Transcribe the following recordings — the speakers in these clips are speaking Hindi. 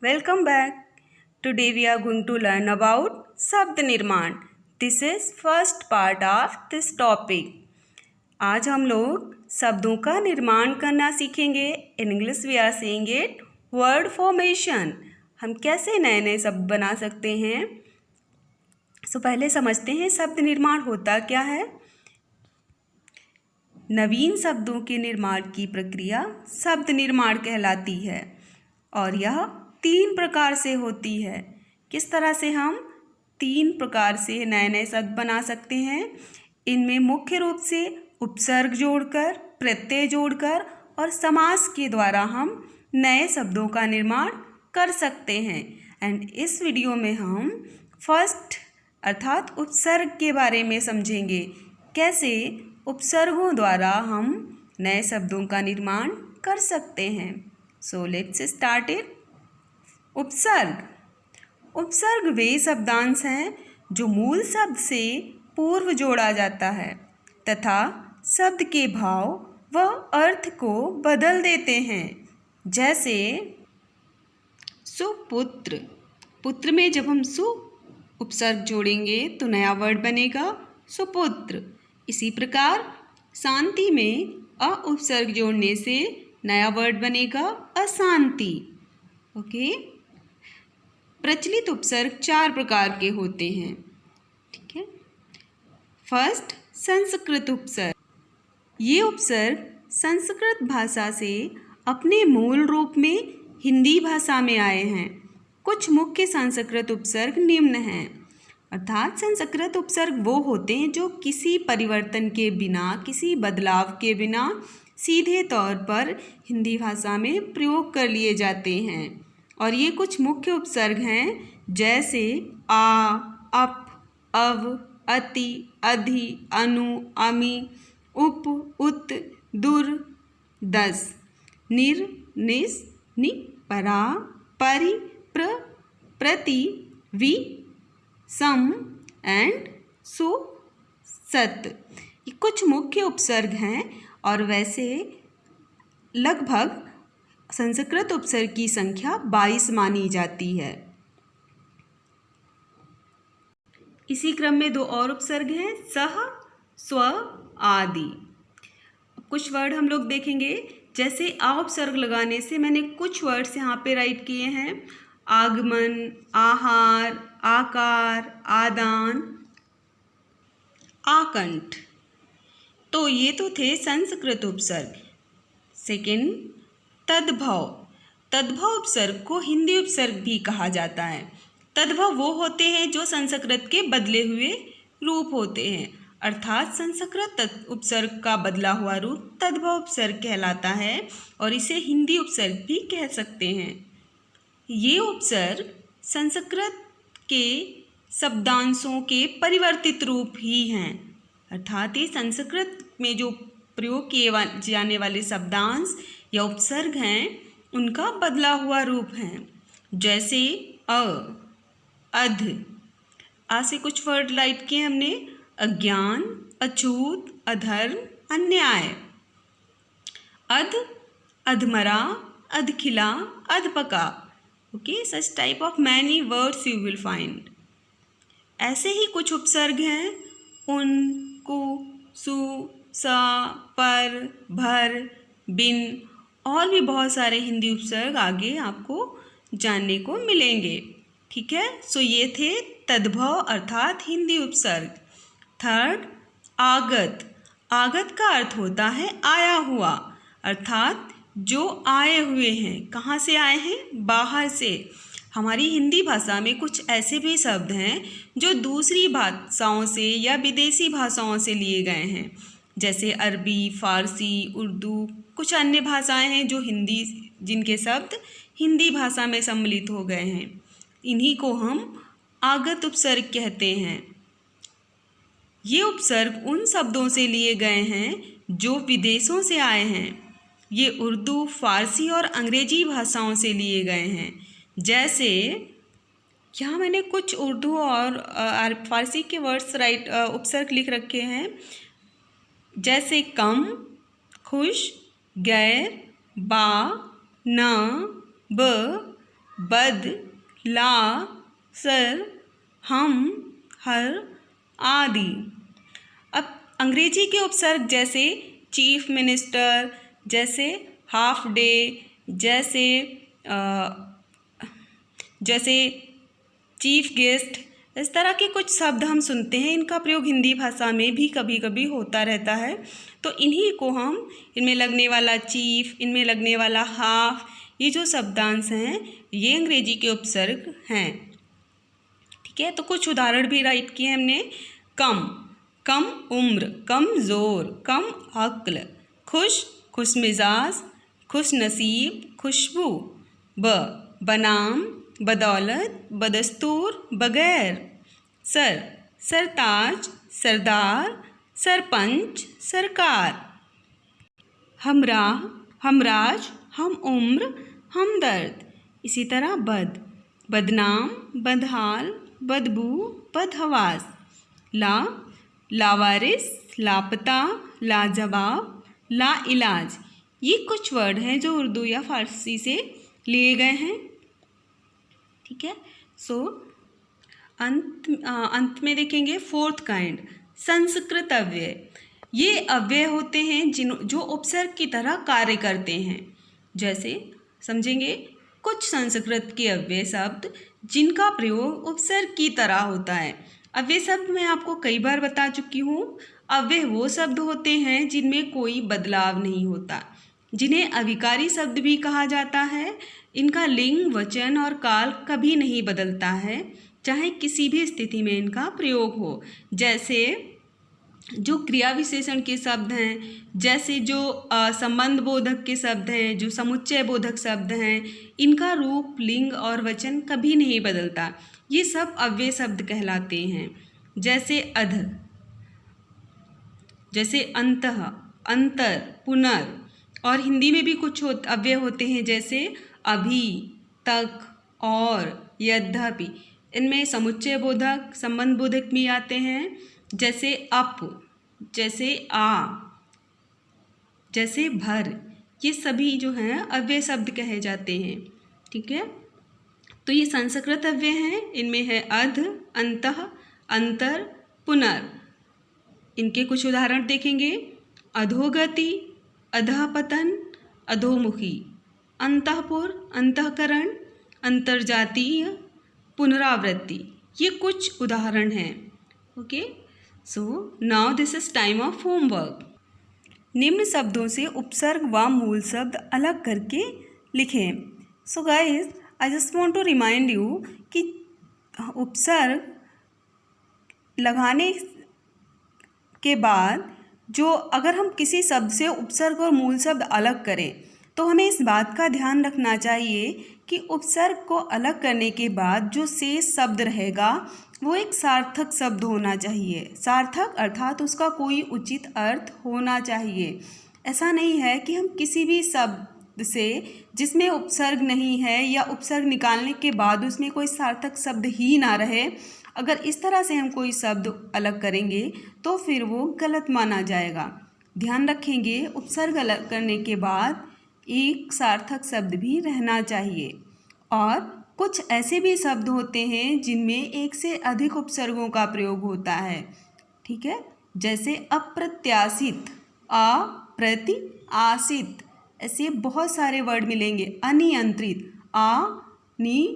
Welcome back. Today we are going to learn about शब्द निर्माण. This is first part of this topic. आज हम लोग शब्दों का निर्माण करना सीखेंगे. In English we are saying it word formation. हम कैसे नए नए शब्द बना सकते हैं. पहले समझते हैं शब्द निर्माण होता क्या है. नवीन शब्दों के निर्माण की प्रक्रिया शब्द निर्माण कहलाती है और यह 3 प्रकार से होती है. किस तरह से हम 3 प्रकार से नए नए शब्द बना सकते हैं. इनमें मुख्य रूप से उपसर्ग जोड़कर, प्रत्यय जोड़कर और समास के द्वारा हम नए शब्दों का निर्माण कर सकते हैं. एंड इस वीडियो में हम फर्स्ट अर्थात उपसर्ग के बारे में समझेंगे. कैसे उपसर्गों द्वारा हम नए शब्दों का निर्माण कर सकते हैं. So let's start it. उपसर्ग वे शब्दांश हैं जो मूल शब्द से पूर्व जोड़ा जाता है तथा शब्द के भाव व अर्थ को बदल देते हैं. जैसे सुपुत्र. पुत्र में जब हम सु उपसर्ग जोड़ेंगे तो नया वर्ड बनेगा सुपुत्र. इसी प्रकार शांति में अ उपसर्ग जोड़ने से नया वर्ड बनेगा अशांति. ओके. प्रचलित उपसर्ग 4 प्रकार के होते हैं. ठीक है. फर्स्ट, संस्कृत उपसर्ग. ये उपसर्ग संस्कृत भाषा से अपने मूल रूप में हिंदी भाषा में आए हैं. कुछ मुख्य संस्कृत उपसर्ग निम्न हैं. अर्थात संस्कृत उपसर्ग वो होते हैं जो किसी परिवर्तन के बिना, किसी बदलाव के बिना सीधे तौर पर हिंदी भाषा में प्रयोग कर लिए जाते हैं. और ये कुछ मुख्य उपसर्ग हैं जैसे आ, अप, अव, अति, अधि, अनु, अमि, उप, उत, दुर, दस, निर, निस, नि, परा, परि, प्र, प्रति, वि, सम एंड सु, सत. ये कुछ मुख्य उपसर्ग हैं और वैसे लगभग संस्कृत उपसर्ग की संख्या 22 मानी जाती है. इसी क्रम में 2 और उपसर्ग हैं सह, स्व, आदि. कुछ वर्ड हम लोग देखेंगे. जैसे आ उपसर्ग लगाने से मैंने कुछ वर्ड्स यहाँ पे राइट किए हैं. आगमन, आहार, आकार, आदान, आकंठ. तो ये तो थे संस्कृत उपसर्ग. सेकंड, तद्भव. तद्भव उपसर्ग को हिंदी उपसर्ग भी कहा जाता है. तद्भव वो होते हैं जो संस्कृत के बदले हुए रूप होते हैं. अर्थात संस्कृत उपसर्ग का बदला हुआ रूप तद्भव उपसर्ग कहलाता है और इसे हिंदी उपसर्ग भी कह सकते हैं. ये उपसर्ग संस्कृत के शब्दांशों के परिवर्तित रूप ही हैं. अर्थात ये संस्कृत में जो प्रयोग किए जाने वाले शब्दांश या उपसर्ग हैं उनका बदला हुआ रूप हैं. जैसे अ, अध. आ से कुछ वर्ड राइट किए हमने. अज्ञान, अछूत, अधर्म, अन्याय. अध, अधमरा, अधखिला, अधपका. Okay. Such type of many words you will find. ऐसे ही कुछ उपसर्ग हैं उन, कु, सु, सा, पर, भर, बिन और भी बहुत सारे हिंदी उपसर्ग आगे आपको जानने को मिलेंगे. ठीक है. सो ये थे तद्भव अर्थात हिंदी उपसर्ग. थर्ड, आगत. आगत का अर्थ होता है आया हुआ. अर्थात जो आए हुए हैं. कहाँ से आए हैं? बाहर से. हमारी हिंदी भाषा में कुछ ऐसे भी शब्द हैं जो दूसरी भाषाओं से या विदेशी भाषाओं से लिए गए हैं. जैसे अरबी, फारसी, उर्दू. कुछ अन्य भाषाएं हैं जो जिनके शब्द हिंदी भाषा में सम्मिलित हो गए हैं. इन्हीं को हम आगत उपसर्ग कहते हैं. ये उपसर्ग उन शब्दों से लिए गए हैं जो विदेशों से आए हैं. ये उर्दू, फारसी और अंग्रेजी भाषाओं से लिए गए हैं. जैसे यहाँ मैंने कुछ उर्दू और फारसी के वर्ड्स उपसर्ग लिख रखे हैं. जैसे कम, खुश, गैर, बा, न, ब, बद, ला, सर, हम, हर आदि। अब अंग्रेजी के उपसर्ग जैसे चीफ मिनिस्टर, जैसे हाफ डे, जैसे चीफ गेस्ट, इस तरह के कुछ शब्द हम सुनते हैं। इनका प्रयोग हिंदी भाषा में भी कभी कभी होता रहता है। तो इन्हीं को हम, इनमें लगने वाला चीफ, इनमें लगने वाला हाफ, ये जो शब्दांश हैं ये अंग्रेजी के उपसर्ग हैं। ठीक है, तो कुछ उदाहरण भी राइट किए हमने। कम, कम उम्र, कमज़ोर, कम अक्ल, खुश, खुश मिजाज, खुश नसीब, खुशबू। बनाम, बदौलत, बदस्तूर, बगैर। सर, सरताज, सरदार, सरपंच, सरकार। हमराह, हमराज, हम उम्र, हमदर्द। इसी तरह बद, बदनाम, बदहाल, बदबू, बदहवास। ला, लावारिस, लापता, लाजवाब, लाइलाज। ये कुछ वर्ड हैं जो उर्दू या फारसी से लिए गए हैं। ठीक है, सो अंत में देखेंगे फोर्थ काइंड, संस्कृत अव्यय। ये अव्यय होते हैं जो उपसर्ग की तरह कार्य करते हैं। जैसे समझेंगे कुछ संस्कृत के अव्यय शब्द जिनका प्रयोग उपसर्ग की तरह होता है। अव्यय शब्द मैं आपको कई बार बता चुकी हूँ। अव्यय वो शब्द होते हैं जिनमें कोई बदलाव नहीं होता, जिन्हें अविकारी शब्द भी कहा जाता है। इनका लिंग, वचन और काल कभी नहीं बदलता है, चाहे किसी भी स्थिति में इनका प्रयोग हो। जैसे जो क्रिया विशेषण के शब्द हैं, जैसे जो संबंध बोधक के शब्द हैं, जो समुच्चय बोधक शब्द हैं, इनका रूप, लिंग और वचन कभी नहीं बदलता। ये सब अव्यय शब्द कहलाते हैं। जैसे अध, जैसे अंतः, अंतर, पुनर्। और हिंदी में भी कुछ अव्यय होते हैं जैसे अभी, तक, और, यद्यपि। इनमें समुच्चय बोधक, संबंध बोधक भी आते हैं। जैसे अप, जैसे आ, जैसे भर। ये सभी जो हैं अव्यय शब्द कहे जाते हैं। ठीक है, तो ये संस्कृत अव्यय हैं। इनमें है अध, अंतः, अंतर, पुनर्। इनके कुछ उदाहरण देखेंगे। अधोगति, अधःपतन, अधोमुखी, अंतःपुर, अंतःकरण, अंतर्जातीय, पुनरावृत्ति। ये कुछ उदाहरण हैं। Okay, so now this is time of homework. निम्न शब्दों से उपसर्ग व मूल शब्द अलग करके लिखें। So guys, I just want to remind you कि उपसर्ग लगाने के बाद जो अगर हम किसी शब्द से उपसर्ग और मूल शब्द अलग करें तो हमें इस बात का ध्यान रखना चाहिए कि उपसर्ग को अलग करने के बाद जो शेष शब्द रहेगा वो एक सार्थक शब्द होना चाहिए। सार्थक अर्थात उसका कोई उचित अर्थ होना चाहिए। ऐसा नहीं है कि हम किसी भी शब्द से जिसमें उपसर्ग नहीं है या उपसर्ग निकालने के बाद उसमें कोई सार्थक शब्द ही ना रहे, अगर इस तरह से हम कोई शब्द अलग करेंगे तो फिर वो गलत माना जाएगा। ध्यान रखेंगे, उपसर्ग अलग करने के बाद एक सार्थक शब्द भी रहना चाहिए। और कुछ ऐसे भी शब्द होते हैं जिनमें एक से अधिक उपसर्गों का प्रयोग होता है। ठीक है, जैसे अप्रत्याशित, अप्रत्याशित, ऐसे बहुत सारे वर्ड मिलेंगे। अनियंत्रित, अनियंत्रित।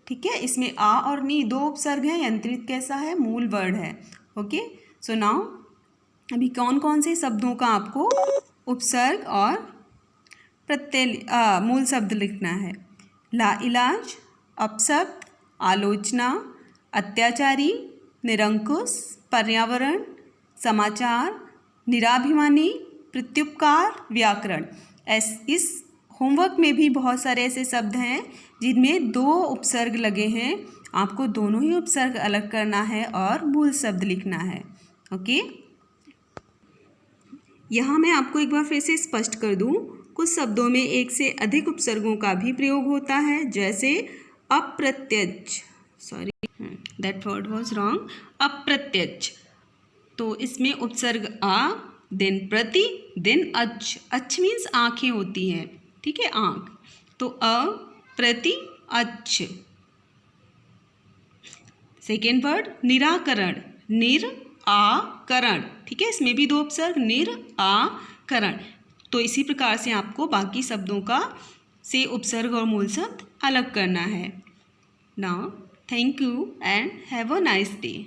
ठीक है, इसमें आ और नी दो उपसर्ग हैं। यंत्रित कैसा है, मूल वर्ड है। ओके, सो नाउ अभी कौन कौन से शब्दों का आपको उपसर्ग और मूल शब्द लिखना है। लाइलाज, अपशब्द, आलोचना, अत्याचारी, निरंकुश, पर्यावरण, समाचार, निराभिमानी, प्रत्युपकार, व्याकरण। इस होमवर्क में भी बहुत सारे ऐसे शब्द हैं जिनमें दो उपसर्ग लगे हैं। आपको दोनों ही उपसर्ग अलग करना है और मूल शब्द लिखना है। ओके, यहाँ मैं आपको एक बार फिर से स्पष्ट कर दूँ, कुछ शब्दों में एक से अधिक उपसर्गों का भी प्रयोग होता है। जैसे अप्रत्यक्ष, sorry that word was wrong, अप्रत्यक्ष। तो इसमें उपसर्ग आ, देन प्रति, देन अच्छ। अच्छ मीन्स आँखें होती हैं। ठीक है, आँख। तो प्रति अच्छ। सेकेंड वर्ड निराकरण, निराकरण, ठीक है, इसमें भी 2 उपसर्ग, निराकरण। तो इसी प्रकार से आपको बाकी शब्दों का से उपसर्ग और मूल शब्द अलग करना है। Now thank you and have a nice day.